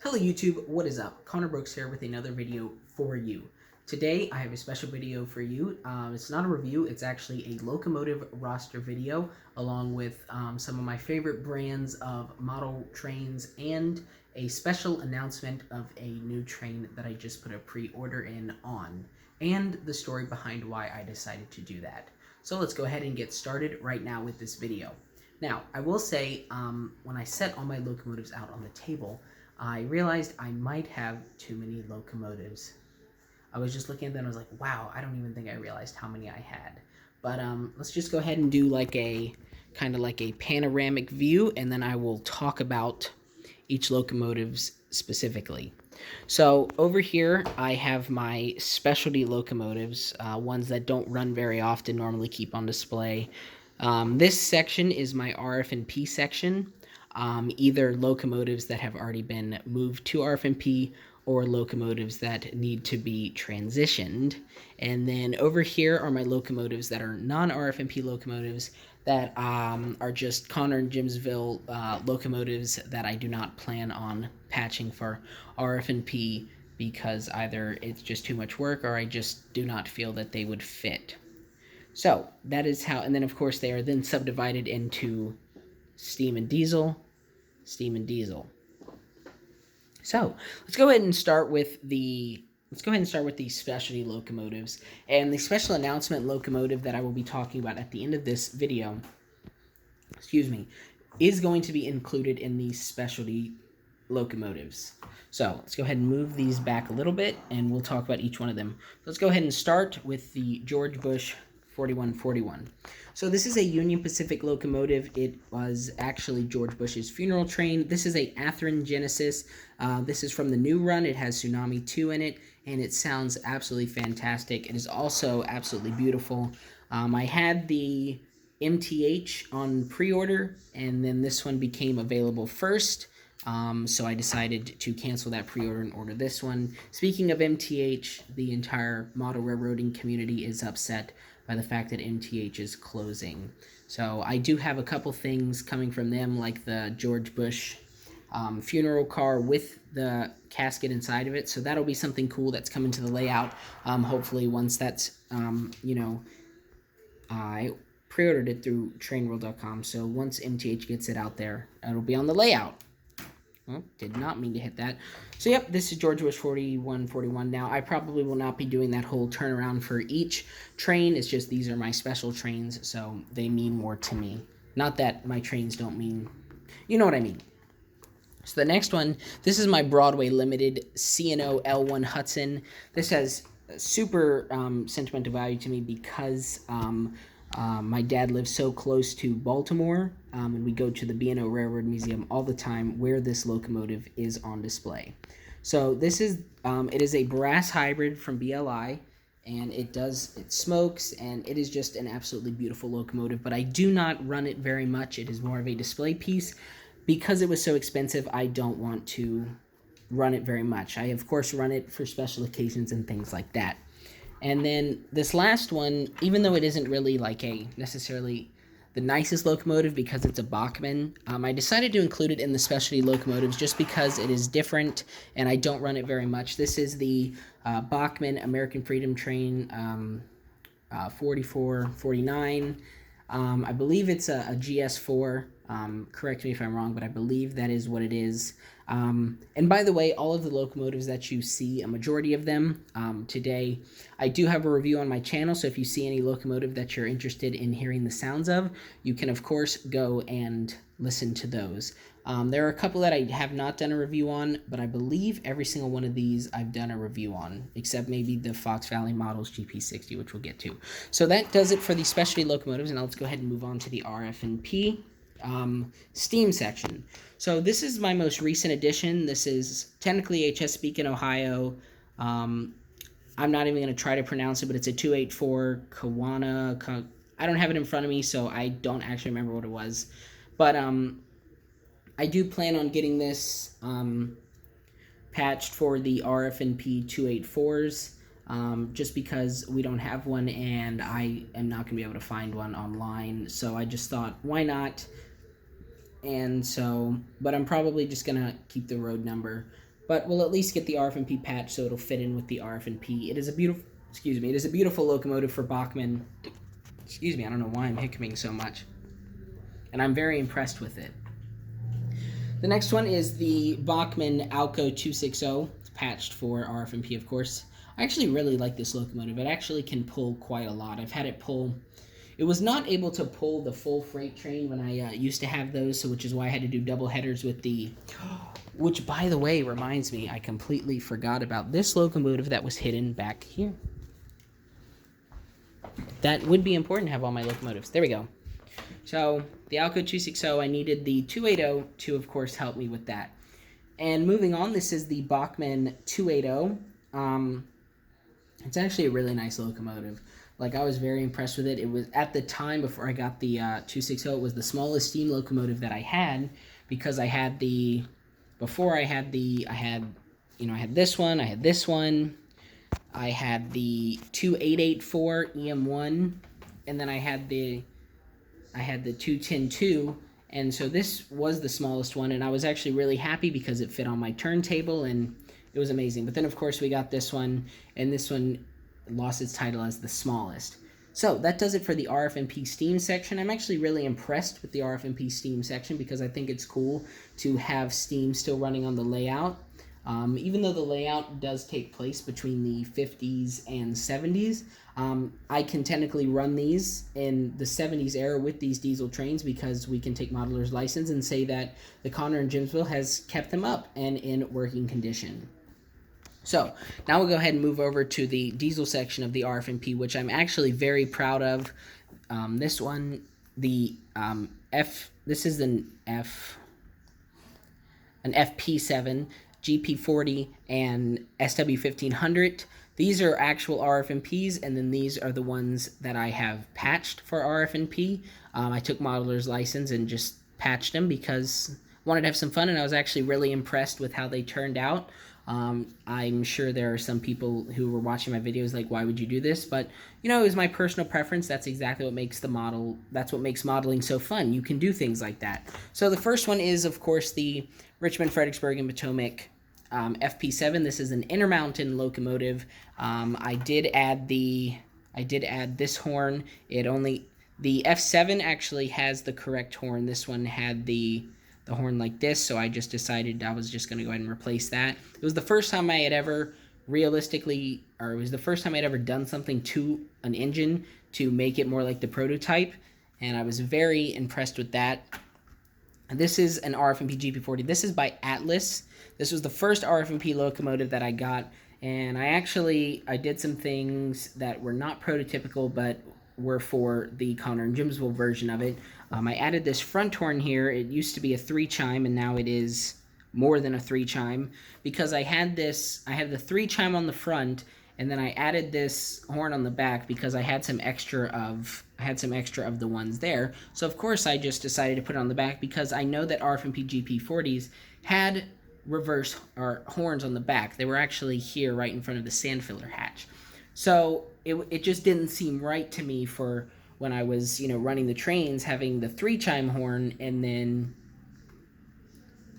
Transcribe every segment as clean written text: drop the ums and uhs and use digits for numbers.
Hello YouTube, what is up? Connor Brooks here with another video for you. Today I have a special video for you. It's not a review, it's actually a locomotive roster video along with some of my favorite brands of model trains and a special announcement of a new train that I just put a pre-order in on, and the story behind why I decided to do that. So let's go ahead and get started right now with this video. Now, I will say, when I set all my locomotives out on the table, I realized I might have too many locomotives. I was just looking at them and I was like, wow, I don't even think I realized how many I had. But let's just go ahead and do like a kind of like a panoramic view, and then I will talk about each locomotives specifically. So over here, I have my specialty locomotives, ones that don't run very often, normally keep on display. This section is my RF&P section, either locomotives that have already been moved to RF&P or locomotives that need to be transitioned. And then over here are my locomotives that are non-RF&P locomotives that are just Connor and Jimsville locomotives that I do not plan on patching for RF&P because either it's just too much work or I just do not feel that they would fit. So that is how, and then of course they are then subdivided into steam and diesel, steam and diesel. So let's go ahead and start with the specialty locomotives. And the special announcement locomotive that I will be talking about at the end of this video, is going to be included in these specialty locomotives. So let's go ahead and move these back a little bit and we'll talk about each one of them. Let's go ahead and start with the George Bush 4141. So this is a Union Pacific locomotive. It was actually George Bush's funeral train. This is a Athearn Genesis. This is from the new run. It has Tsunami 2 in it, and it sounds absolutely fantastic. It is also absolutely beautiful. I had the MTH on pre-order, and then this one became available first. So I decided to cancel that pre-order and order this one. Speaking of MTH, the entire model railroading community is upset by the fact that MTH is closing. So I do have a couple things coming from them, like the George Bush funeral car with the casket inside of it. So that'll be something cool that's coming to the layout. Hopefully once that's, I pre-ordered it through trainworld.com. So once MTH gets it out there, it'll be on the layout. Oh, did not mean to hit that. So yep, this is George Bush 4141. Now, I probably will not be doing that whole turnaround for each train. It's just these are my special trains, so they mean more to me. Not that my trains don't mean, you know what I mean. So the next one, this is my Broadway Limited C&O L1 Hudson. This has super sentimental value to me because my dad lives so close to Baltimore, and we go to the B&O Railroad Museum all the time where this locomotive is on display. So this is, it is a brass hybrid from BLI, and it smokes, and it is just an absolutely beautiful locomotive, but I do not run it very much. It is more of a display piece. Because it was so expensive, I don't want to run it very much. I, of course, run it for special occasions and things like that. And then this last one, even though it isn't really like a necessarily the nicest locomotive because it's a Bachmann, I decided to include it in the specialty locomotives just because it is different and I don't run it very much. This is the Bachmann American Freedom Train 4449. I believe it's a GS4. Correct me if I'm wrong, but I believe that is what it is. And by the way, all of the locomotives that you see, a majority of them today, I do have a review on my channel, so if you see any locomotive that you're interested in hearing the sounds of, you can of course go and listen to those. There are a couple that I have not done a review on, but I believe every single one of these I've done a review on, except maybe the Fox Valley Models GP60, which we'll get to. So that does it for the specialty locomotives, and now let's go ahead and move on to the RF&P steam section. So this is my most recent addition. This is technically Chesapeake, Ohio. I'm not even going to try to pronounce it, but it's a 284 Kawana. I don't have it in front of me, so I don't actually remember what it was. But I do plan on getting this patched for the RF&P 284s. Just because we don't have one and I am not going to be able to find one online. So I just thought, why not? And so, but I'm probably just going to keep the road number but we'll at least get the RF&P patch so it'll fit in with the RF&P. It is a beautiful, excuse me, it is a beautiful locomotive for Bachmann. Excuse me, I don't know why I'm hiccuping so much. And I'm very impressed with it. The next one is the Bachmann Alco 260. It's patched for RF&P, of course. I actually really like this locomotive. It actually can pull quite a lot. I've had it pull. It was not able to pull the full freight train when I used to have those, so which is why I had to do double headers with the... Which, by the way, reminds me, I completely forgot about this locomotive that was hidden back here. That would be important to have all my locomotives. There we go. So, the Alco 260, I needed the 280 to, of course, help me with that. And moving on, this is the Bachmann 280. It's actually a really nice locomotive. Like, I was very impressed with it. It was, at the time, before I got the 260, it was the smallest steam locomotive that I had, because I had the... Before I had the... I had this one, I had this one, I had the 2884 EM1, and then I had the 2102, and so this was the smallest one, and I was actually really happy because it fit on my turntable, and it was amazing. But then, of course, we got this one, and this one lost its title as the smallest. So that does it for the RF&P steam section. I'm actually really impressed with the RF&P steam section because I think it's cool to have steam still running on the layout. Even though the layout does take place between the 50s and 70s, I can technically run these in the 70s era with these diesel trains because we can take modeler's license and say that the Conner and Jimsville has kept them up and in working condition. So now we'll go ahead and move over to the diesel section of the RF&P, which I'm actually very proud of. This one, the this is an FP7, GP40, and SW1500. These are actual RF&Ps, and then these are the ones that I have patched for RF&P. I took modeler's license and just patched them because I wanted to have some fun, and I was actually really impressed with how they turned out. I'm sure there are some people who were watching my videos like, why would you do this? But, you know, it was my personal preference. That's exactly what makes that's what makes modeling so fun. You can do things like that. So the first one is, of course, the Richmond, Fredericksburg, and Potomac FP7. This is an Intermountain locomotive. I did add this horn. The F7 actually has the correct horn. This one had the horn like this, so I just decided I was just going to go ahead and replace that. It was the first time I had ever done something to an engine to make it more like the prototype, and I was very impressed with that. This is an RF&P GP40. This is by Atlas. This was the first RF&P locomotive that I got, and I did some things that were not prototypical, but were for the Conner and Jimsville version of it. I added this front horn here. It used to be a 3-chime, and now it is more than a 3-chime, because I had the 3-chime on the front, and then I added this horn on the back because I had some extra of the ones there. So of course I just decided to put it on the back because I know that RF&P GP40s had reverse or horns on the back. They were actually here right in front of the sand filler hatch. So it just didn't seem right to me for when I was, running the trains, having the 3-chime horn and then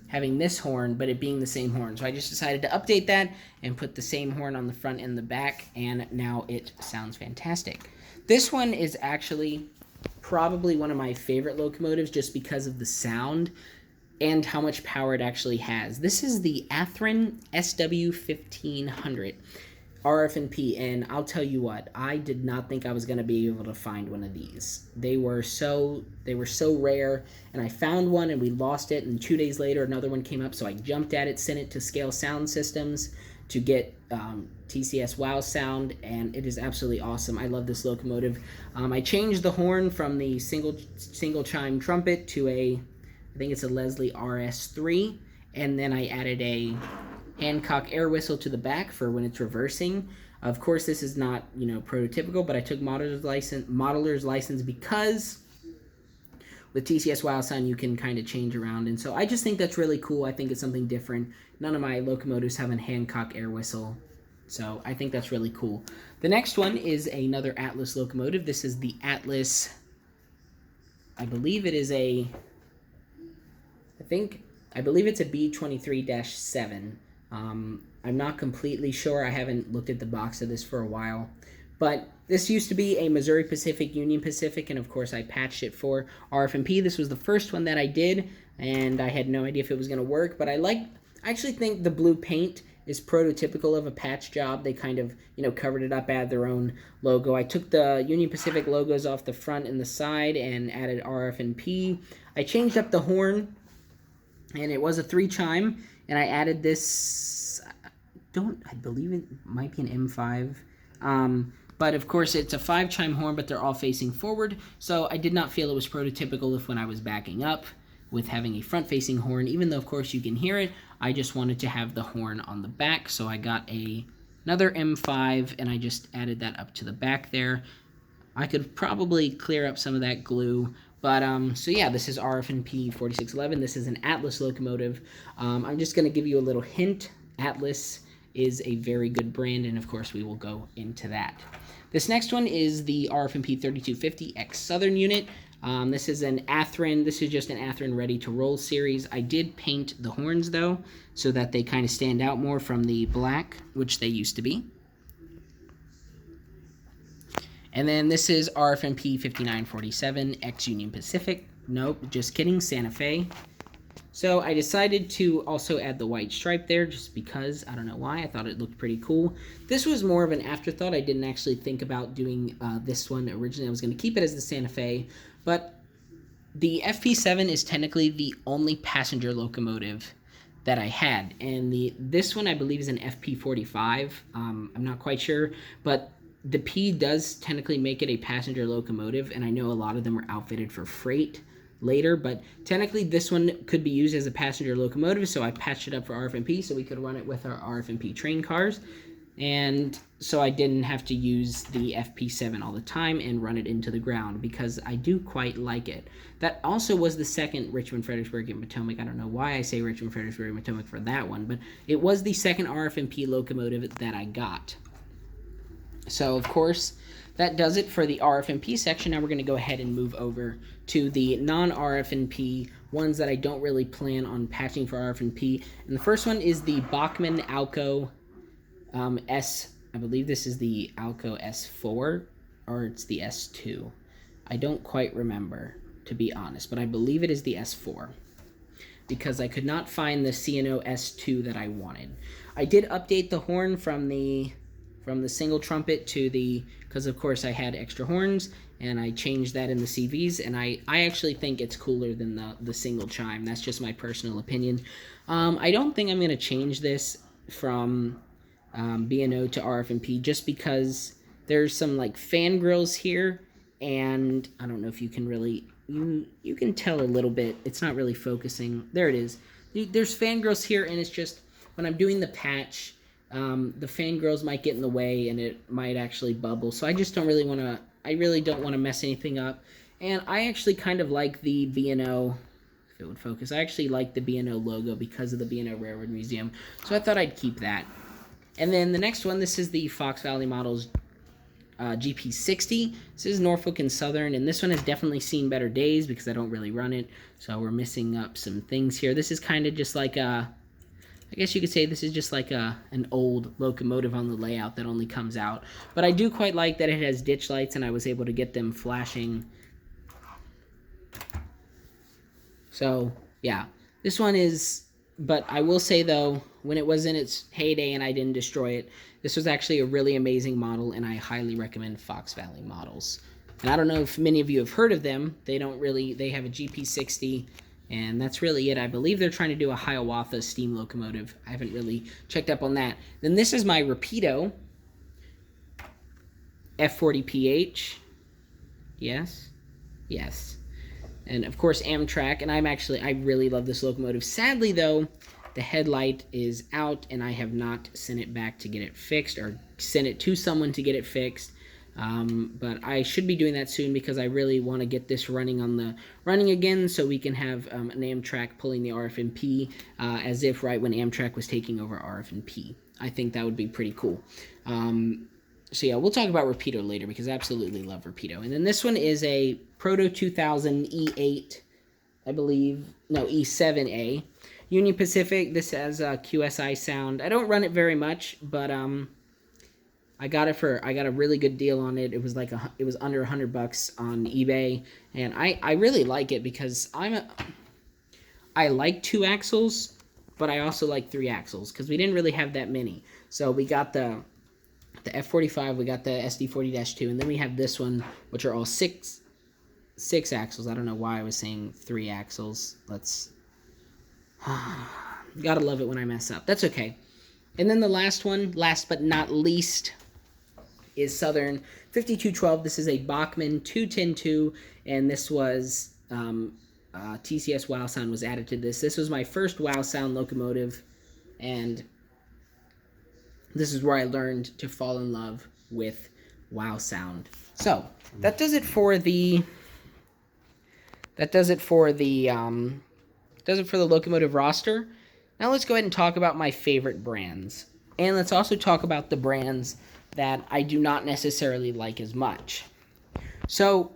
having this horn, but it being the same horn. So I just decided to update that and put the same horn on the front and the back, and now it sounds fantastic. This one is actually probably one of my favorite locomotives just because of the sound and how much power it actually has. This is the Athearn SW1500 RF&P, and I'll tell you what, I did not think I was going to be able to find one of these. They were so rare, and I found one and we lost it, and 2 days later another one came up, so I jumped at it, sent it to Scale Sound Systems to get TCS Wow Sound, and it is absolutely awesome. I love this locomotive. I changed the horn from the single chime trumpet to I think it's a Leslie RS3, and then I added a Hancock air whistle to the back for when it's reversing. Of course, this is not, prototypical, but I took modeler's license because with TCS Wow Sound you can kind of change around, and so I just think that's really cool. I think it's something different. None of my locomotives have a Hancock air whistle, so I think that's really cool. The next one is another Atlas locomotive. This is the Atlas, I believe it's a B23-7. I'm not completely sure. I haven't looked at the box of this for a while. But this used to be a Missouri Pacific, Union Pacific, and of course I patched it for RF&P. This was the first one that I did, and I had no idea if it was going to work, but I actually think the blue paint is prototypical of a patch job. They kind of, covered it up, added their own logo. I took the Union Pacific logos off the front and the side and added RF&P. I changed up the horn, and it was a 3-chime, and I added this, I believe it might be an M5, but of course it's a 5-chime horn, but they're all facing forward, so I did not feel it was prototypical if when I was backing up with having a front-facing horn, even though of course you can hear it. I just wanted to have the horn on the back, so I got another M5 and I just added that up to the back there. I could probably clear up some of that glue, but so yeah, this is RF&P 4611. This is an Atlas locomotive. I'm just going to give you a little hint. Atlas is a very good brand, and of course we will go into that. This next one is the RF&P 3250X Southern unit. This is an Athearn. This is just an Athearn ready to roll series. I did paint the horns though, so that they kind of stand out more from the black, which they used to be. And then this is RF&P 5947X Union Pacific. Nope, just kidding, Santa Fe. So I decided to also add the white stripe there just because, I don't know why, I thought it looked pretty cool. This was more of an afterthought. I didn't actually think about doing this one originally. I was going to keep it as the Santa Fe, but the FP7 is technically the only passenger locomotive that I had, and this one I believe is an FP45. I'm not quite sure, but the P does technically make it a passenger locomotive, and I know a lot of them are outfitted for freight later, but technically this one could be used as a passenger locomotive, so I patched it up for RF&P so we could run it with our RF&P train cars, and so I didn't have to use the FP7 all the time and run it into the ground because I do quite like it. That also was the second Richmond, Fredericksburg, and Potomac. I don't know why I say Richmond, Fredericksburg, and Potomac for that one, but it was the second RF&P locomotive that I got. So, of course, that does it for the RF&P section. Now we're going to go ahead and move over to the non-RF&P ones that I don't really plan on patching for RF&P. And the first one is the Bachmann Alco I believe this is the Alco S4, or it's the S2. I don't quite remember, to be honest, but I believe it is the S4 because I could not find the C&O S2 that I wanted. I did update the horn from the single trumpet to because of course I had extra horns, and I changed that in the CVs, and I actually think it's cooler than the single chime. That's just my personal opinion. I don't think I'm going to change this from B&O to RF&P just because there's some like fan grills here, and I don't know if you can really, you can tell a little bit. It's not really focusing. There it is. There's fan grills here, and it's just when I'm doing the patch, the fan grills might get in the way and it might actually bubble. So I just don't really want to, I really don't want to mess anything up. And I actually kind of like the B&O, if it would focus, I actually like the B&O logo because of the B&O Railroad Museum. So I thought I'd keep that. And then the next one, this is the Fox Valley Models GP60. This is Norfolk and Southern, and this one has definitely seen better days because I don't really run it. So we're missing up some things here. This is kind of just like a, I guess you could say this is just like an old locomotive on the layout that only comes out. But I do quite like that it has ditch lights, and I was able to get them flashing. So, yeah. This one is, but I will say, though, when it was in its heyday and I didn't destroy it, this was actually a really amazing model, and I highly recommend Fox Valley Models. And I don't know if many of you have heard of them. They have a GP60, and that's really it. I believe they're trying to do a Hiawatha steam locomotive. I haven't really checked up on that. Then this is my Rapido F40PH. Yes. Yes. And of course Amtrak, and I really love this locomotive. Sadly though, the headlight is out, and I have not sent it back to get it fixed, or sent it to someone to get it fixed. But I should be doing that soon because I really want to get this running again, so we can have an Amtrak pulling the RF&P as if right when Amtrak was taking over RF&P. I think that would be pretty cool. So yeah, we'll talk about Rapido later because I absolutely love Rapido. And then this one is a Proto 2000 E8, I believe, no, E7A. Union Pacific, this has a QSI sound. I don't run it very much, but I got a really good deal on it. It was it was under $100 on eBay, and I really like it because I like 2 axles, but I also like 3 axles because we didn't really have that many. So we got the F45, we got the SD40-2, and then we have this one, which are all six axles. I don't know why I was saying 3 axles. Let's gotta love it when I mess up. That's okay. And then the last one, last but not least, is Southern 5212. This is a Bachmann 210-2, and this was TCS Wow Sound was added to this. This was my first Wow Sound locomotive, and this is where I learned to fall in love with Wow Sound. So that does it for the locomotive roster. Now let's go ahead and talk about my favorite brands, and let's also talk about the brands that I do not necessarily like as much. So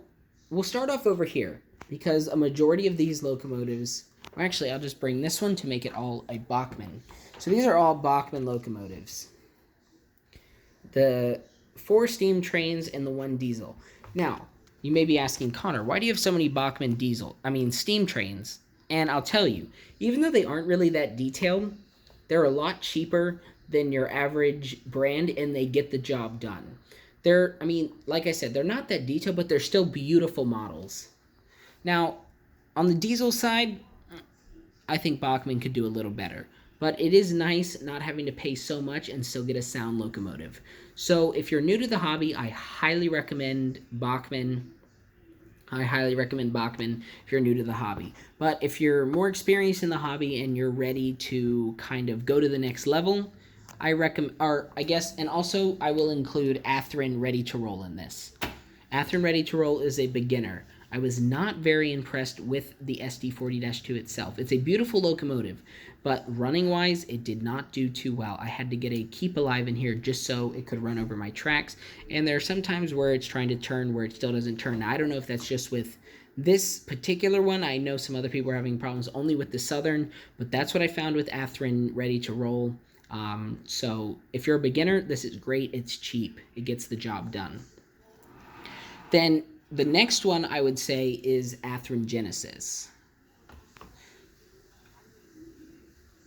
we'll start off over here because a majority of these locomotives, or actually I'll just bring this one to make it all a Bachmann. So these are all Bachmann locomotives. The 4 steam trains and the 1 diesel. Now, you may be asking, Connor, why do you have so many Bachmann steam trains? And I'll tell you, even though they aren't really that detailed, they're a lot cheaper than your average brand, and they get the job done. Like I said, they're not that detailed, but they're still beautiful models. Now, on the diesel side, I think Bachmann could do a little better. But it is nice not having to pay so much and still get a sound locomotive. So if you're new to the hobby, I highly recommend Bachmann. If you're new to the hobby. But if you're more experienced in the hobby and you're ready to kind of go to the next level, I will include Athearn Ready to Roll in this. Athearn Ready to Roll is a beginner. I was not very impressed with the SD40-2 itself. It's a beautiful locomotive, but running-wise, it did not do too well. I had to get a keep alive in here just so it could run over my tracks, and there are some times where it's trying to turn where it still doesn't turn. Now, I don't know if that's just with this particular one. I know some other people are having problems only with the Southern, but that's what I found with Athearn Ready to Roll. So if you're a beginner, this is great. It's cheap. It gets the job done. Then the next one I would say is Athearn Genesis.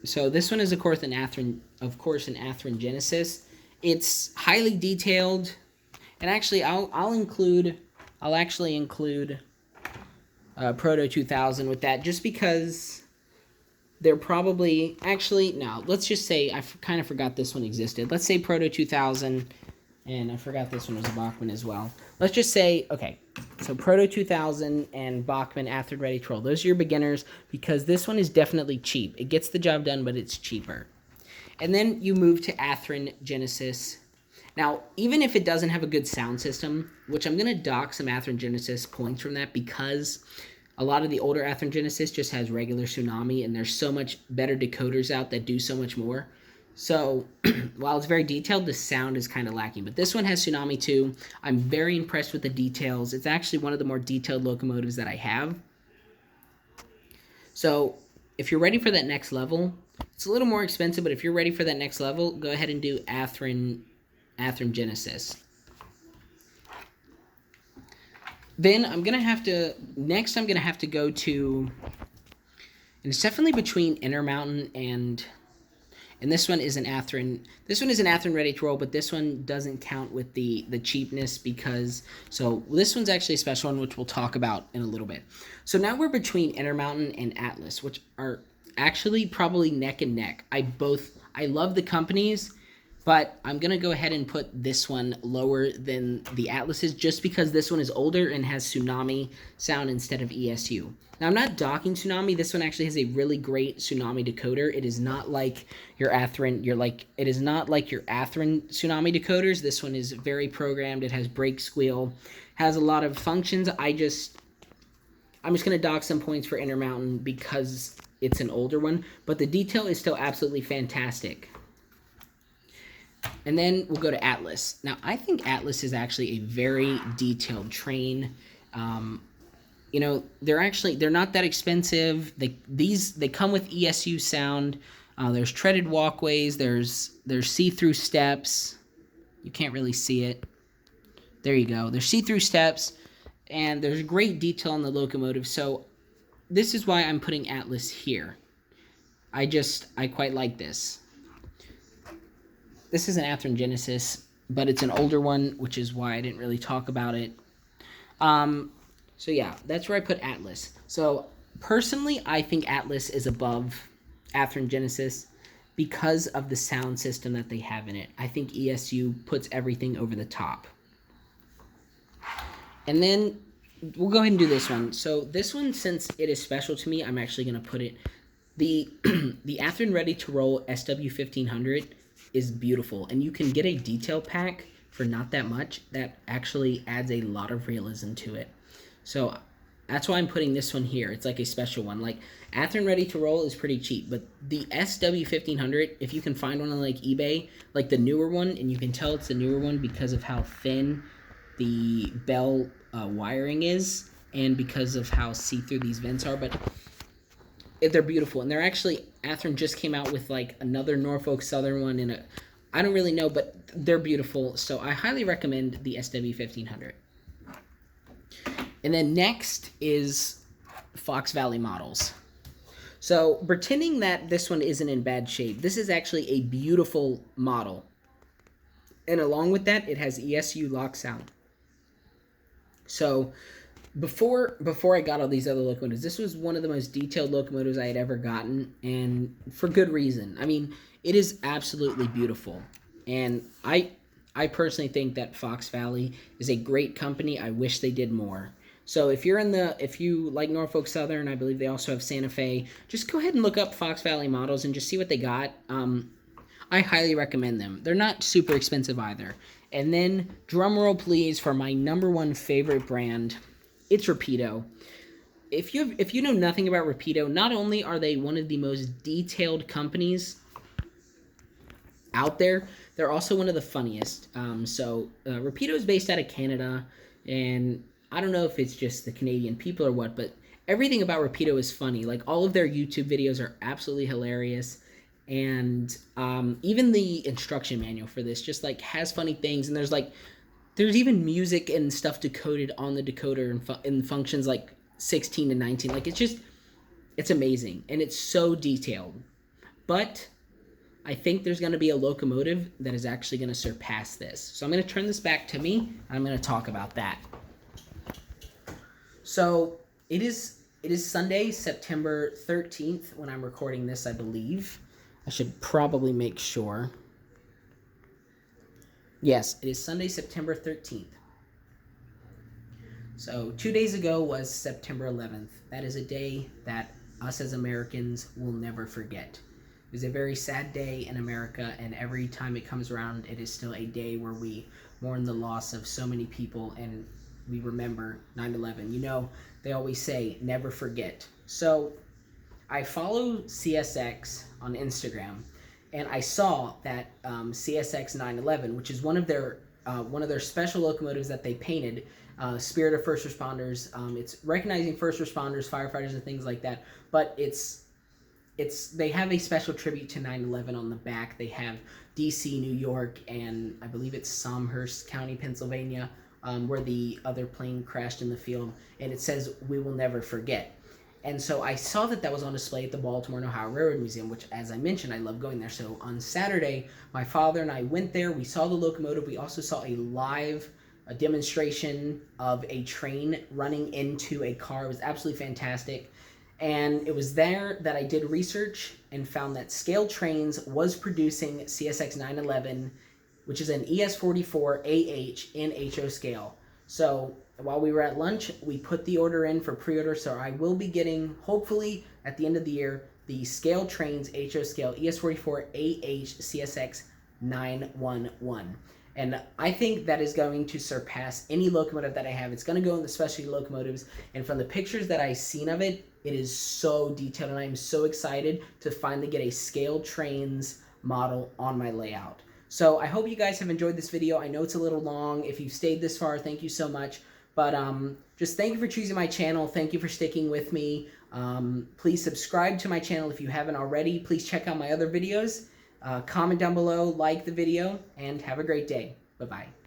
So this one is of course an Athearn Genesis. It's highly detailed, and actually I'll actually include Proto 2000 with that, just because they're probably no. Let's just say I kind of forgot this one existed. Let's say Proto 2000. And I forgot this one was a Bachmann as well. Let's just say, okay, so Proto 2000 and Bachmann Athearn Ready to Roll. Those are your beginners, because this one is definitely cheap. It gets the job done, but it's cheaper. And then you move to Athearn Genesis. Now, even if it doesn't have a good sound system, which I'm going to dock some Athearn Genesis points from that, because a lot of the older Athearn Genesis just has regular Tsunami, and there's so much better decoders out that do so much more. So, while it's very detailed, the sound is kind of lacking. But this one has Tsunami too. I'm very impressed with the details. It's actually one of the more detailed locomotives that I have. So, if you're ready for that next level, it's a little more expensive, but if you're ready for that next level, go ahead and do Athearn Genesis. Then I'm going to have to go to, and it's definitely between Intermountain and this one is an Athearn. This one is an Athearn Ready to Roll, but this one doesn't count with the cheapness, because this one's actually a special one, which we'll talk about in a little bit. So now we're between Intermountain and Atlas, which are actually probably neck and neck. I love the companies, but I'm gonna go ahead and put this one lower than the Atlases, just because this one is older and has Tsunami sound instead of ESU. Now, I'm not docking Tsunami. This one actually has a really great Tsunami decoder. It is not like your Athearn. It is not like your Athearn Tsunami decoders. This one is very programmed. It has brake squeal, has a lot of functions. I'm just gonna dock some points for Intermountain because it's an older one, but the detail is still absolutely fantastic. And then we'll go to Atlas. Now, I think Atlas is actually a very detailed train. You know, they're not that expensive. They come with ESU sound. There's treaded walkways. There's see-through steps. You can't really see it. There you go. There's see-through steps, and there's great detail on the locomotive. So this is why I'm putting Atlas here. I quite like this. This is an Athearn Genesis, but it's an older one, which is why I didn't really talk about it. So yeah, that's where I put Atlas. So personally, I think Atlas is above Athearn Genesis because of the sound system that they have in it. I think ESU puts everything over the top. And then we'll go ahead and do this one. So this one, since it is special to me, I'm actually going to put it. The Athearn Ready to Roll SW1500 is beautiful, and you can get a detail pack for not that much that actually adds a lot of realism to it. So that's why I'm putting this one here. It's like a special one. Like Athearn Ready to Roll is pretty cheap, but the SW1500, if you can find one on like eBay, like the newer one, and you can tell it's the newer one because of how thin the bell wiring is and because of how see-through these vents are, but they're beautiful. And they're actually, Athearn just came out with like another Norfolk Southern one, and I don't really know, but they're beautiful. So I highly recommend the SW1500. And then next is Fox Valley models. So pretending that this one isn't in bad shape, this is actually a beautiful model. And along with that, it has ESU lock sound. So before I got all these other locomotives, this was one of the most detailed locomotives I had ever gotten, and for good reason. I mean, it is absolutely beautiful. And I personally think that Fox Valley is a great company. I wish they did more. So if you like Norfolk Southern, I believe they also have Santa Fe, just go ahead and look up Fox Valley models and just see what they got. I highly recommend them. They're not super expensive either. And then, drum roll please, for my #1 favorite brand, it's Rapido. If you know nothing about Rapido, not only are they one of the most detailed companies out there, they're also one of the funniest. Rapido is based out of Canada, and I don't know if it's just the Canadian people or what, but everything about Rapido is funny. Like, all of their YouTube videos are absolutely hilarious. And even the instruction manual for this just like has funny things, and there's even music and stuff decoded on the decoder in functions like 16 to 19. Like, it's amazing, and it's so detailed. But I think there's going to be a locomotive that is actually going to surpass this. So I'm going to turn this back to me, and I'm going to talk about that. So it is Sunday, September 13th when I'm recording this, I believe. I should probably make sure. Yes, it is Sunday, September 13th. So 2 days ago was September 11th. That is a day that us as Americans will never forget. It was a very sad day in America, and every time it comes around, it is still a day where we mourn the loss of so many people, and we remember 9/11. You know, they always say, never forget. So I follow CSX on Instagram, and I saw that CSX 911, which is one of their special locomotives that they painted, Spirit of First Responders. It's recognizing first responders, firefighters, and things like that. But they have a special tribute to 9/11 on the back. They have DC, New York, and I believe it's Somehurst County, Pennsylvania, where the other plane crashed in the field, and it says, "We will never forget." And so I saw that was on display at the Baltimore and Ohio Railroad Museum, which, as I mentioned, I love going there. So on Saturday, my father and I went there. We saw the locomotive. We also saw a demonstration of a train running into a car. It was absolutely fantastic. And it was there that I did research and found that Scale Trains was producing CSX 911, which is an ES44AH in HO scale. So while we were at lunch, we put the order in for pre-order, so I will be getting, hopefully, at the end of the year, the Scale Trains HO scale ES44AH CSX 911. And I think that is going to surpass any locomotive that I have. It's going to go in the specialty locomotives, and from the pictures that I've seen of it, it is so detailed, and I am so excited to finally get a Scale Trains model on my layout. So I hope you guys have enjoyed this video. I know it's a little long. If you've stayed this far, thank you so much. But just thank you for choosing my channel. Thank you for sticking with me. Please subscribe to my channel if you haven't already. Please check out my other videos. Comment down below, like the video, and have a great day. Bye-bye.